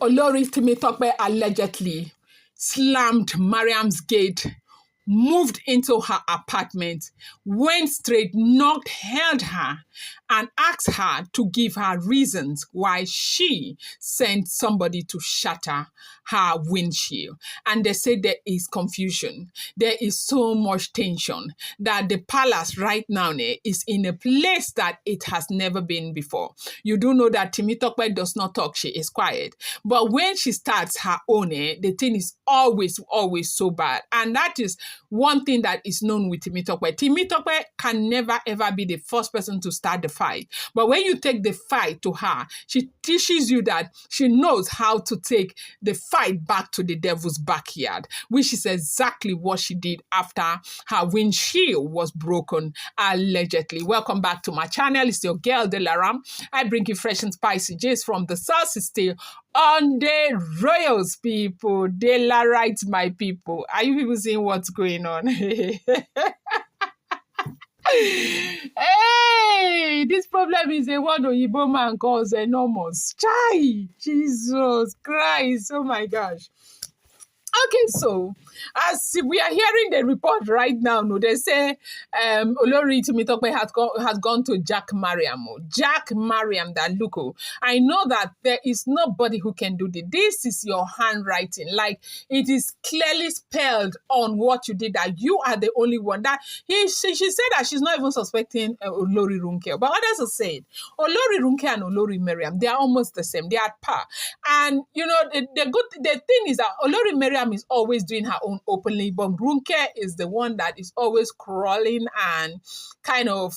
Olori Tope allegedly slammed Mariam's gate, moved into her apartment, went straight, knocked, held her, and asked her to give her reasons why she sent somebody to shatter her windshield. And they say there is confusion. There is so much tension that the palace right now is in a place that it has never been before. You do know that Temitope does not talk, she is quiet. But when she starts her own, the thing is always so bad. And that is one thing that is known with Temitope. Temitope can never ever be the first person to start the fight. But when you take the fight to her, she teaches you that she knows how to take the fight back to the devil's backyard, which is exactly what she did after her windshield was broken, allegedly. Welcome back to my channel. It's your girl, Delaram. I bring you fresh and spicy gist from the source is still on the royals, people. Delarites, my people. Are you people seeing what's going on? Hey, this problem is a one Oyibo man calls enormous. Chai, Jesus Christ, oh my gosh. Okay, so as we are hearing the report right now, no, they say Olori Temitope has gone to Jack Mariam. Jack Mariam, that look, I know that there is nobody who can do this. This is your handwriting. Like, it is clearly spelled on what you did, that you are the only one. That she said that she's not even suspecting Olori Runke. But others have said Olori Runke and Olori Mariam, they are almost the same. They are at par. And, you know, the thing is that Olori Mariam is always doing her own openly, but Runke is the one that is always crawling and kind of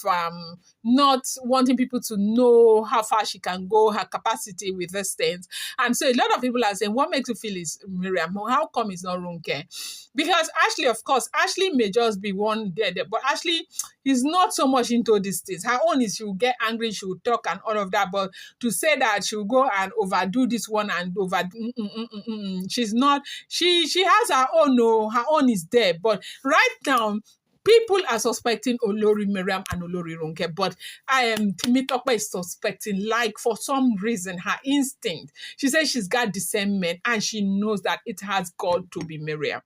not wanting people to know how far she can go, her capacity with these things. And so a lot of people are saying, what makes you feel is Miriam? How come it's not Runke? Because Ashley, of course, Ashley may just be one there, but Ashley is not so much into these things. Her own is she will get angry, she will talk and all of that, but to say that she will go and overdo this one and she's not. She has her own, no, her own is there. But right now, people are suspecting Olori Mariam and Olori Runke, but Temitope is suspecting, like, for some reason, her instinct. She says she's got discernment and she knows that it has got to be Mariam.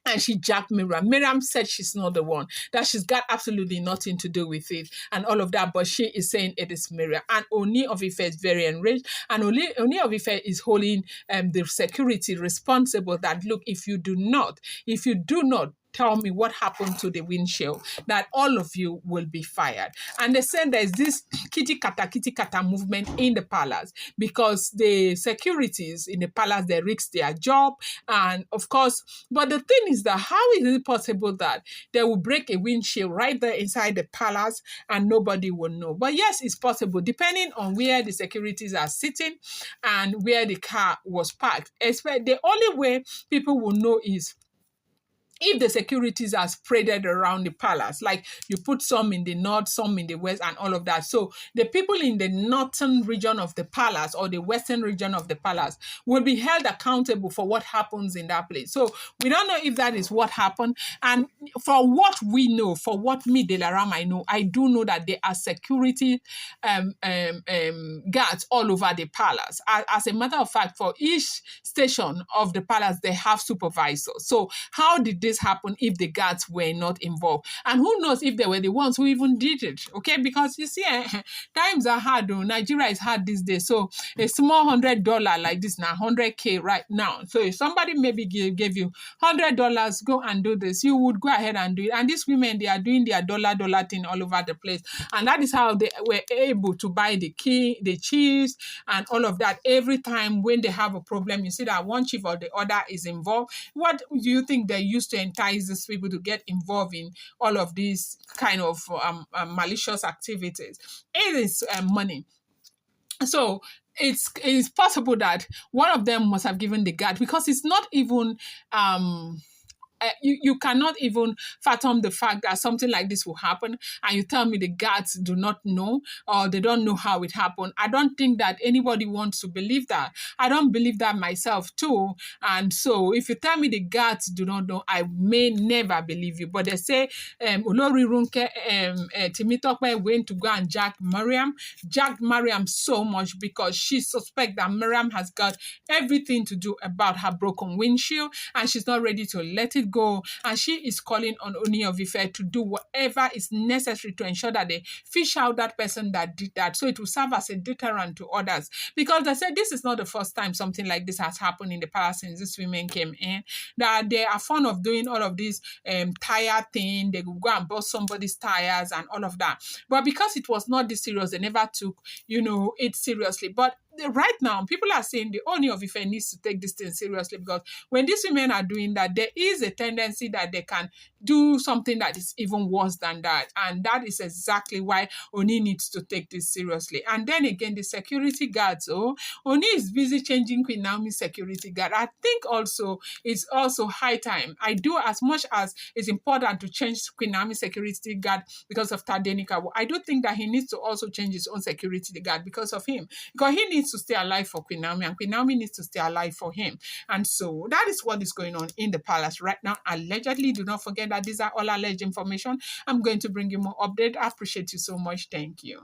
And she jacked Miriam. Miriam said she's not the one, that she's got absolutely nothing to do with it and all of that, but she is saying it is Miriam. And Ooni of Ife is very enraged, and Ooni of Ife is holding the security responsible that, look, if you do not tell me what happened to the windshield, that all of you will be fired. And they said there's this kitty kata movement in the palace because the securities in the palace, they risk their job. And of course, but the thing is that how is it possible that they will break a windshield right there inside the palace and nobody will know? But yes, it's possible, depending on where the securities are sitting and where the car was parked. The only way people will know is if the securities are spreaded around the palace, like you put some in the north, some in the west, and all of that. So the people in the northern region of the palace or the western region of the palace will be held accountable for what happens in that place. So we don't know if that is what happened. And for what we know, for what me, Delaram, I do know that there are security guards all over the palace. As a matter of fact, for each station of the palace, they have supervisors. So how did this happen if the guards were not involved? And who knows if they were the ones who even did it? Okay, because you see, times are hard. Nigeria is hard these days. So a small $100 like this now, 100K right now. So if somebody maybe gave you $100, go and do this, you would go ahead and do it. And these women, they are doing their dollar thing all over the place. And that is how they were able to buy the chiefs and all of that. Every time when they have a problem, you see that one chief or the other is involved. What do you think they used to entice these people to get involved in all of these kind of malicious activities? It is money. So it's possible that one of them must have given the guard, because it's not even you cannot even fathom the fact that something like this will happen, and you tell me the guards do not know, or they don't know how it happened. I don't think that anybody wants to believe that. I don't believe that myself too. And so if you tell me the guards do not know, I may never believe you. But they say Olori Runke Timitope went to go and jacked Mariam so much because she suspects that Mariam has got everything to do about her broken windshield, and she's not ready to let it go. And she is calling on Ooni of Ife to do whatever is necessary to ensure that they fish out that person that did that, so it will serve as a deterrent to others. Because they said this is not the first time something like this has happened in the past since these women came in. That they are fond of doing all of these tire thing. They will go and bust somebody's tires and all of that. But because it was not this serious, they never took, it seriously. But right now, people are saying the Ooni of Ife needs to take this thing seriously, because when these women are doing that, there is a tendency that they can do something that is even worse than that. And that is exactly why Ooni needs to take this seriously. And then again, the security guards, Ooni is busy changing Queen Naomi's security guard. I think also it's also high time. I do, as much as it's important to change Queen Naomi's security guard because of Tadenika, I do think that he needs to also change his own security guard because of him. Because he needs to stay alive for Queen Naomi, and Queen Naomi needs to stay alive for him. And so that is what is going on in the palace right now. Allegedly, do not forget that these are all alleged information. I'm going to bring you more update. I appreciate you so much. Thank you.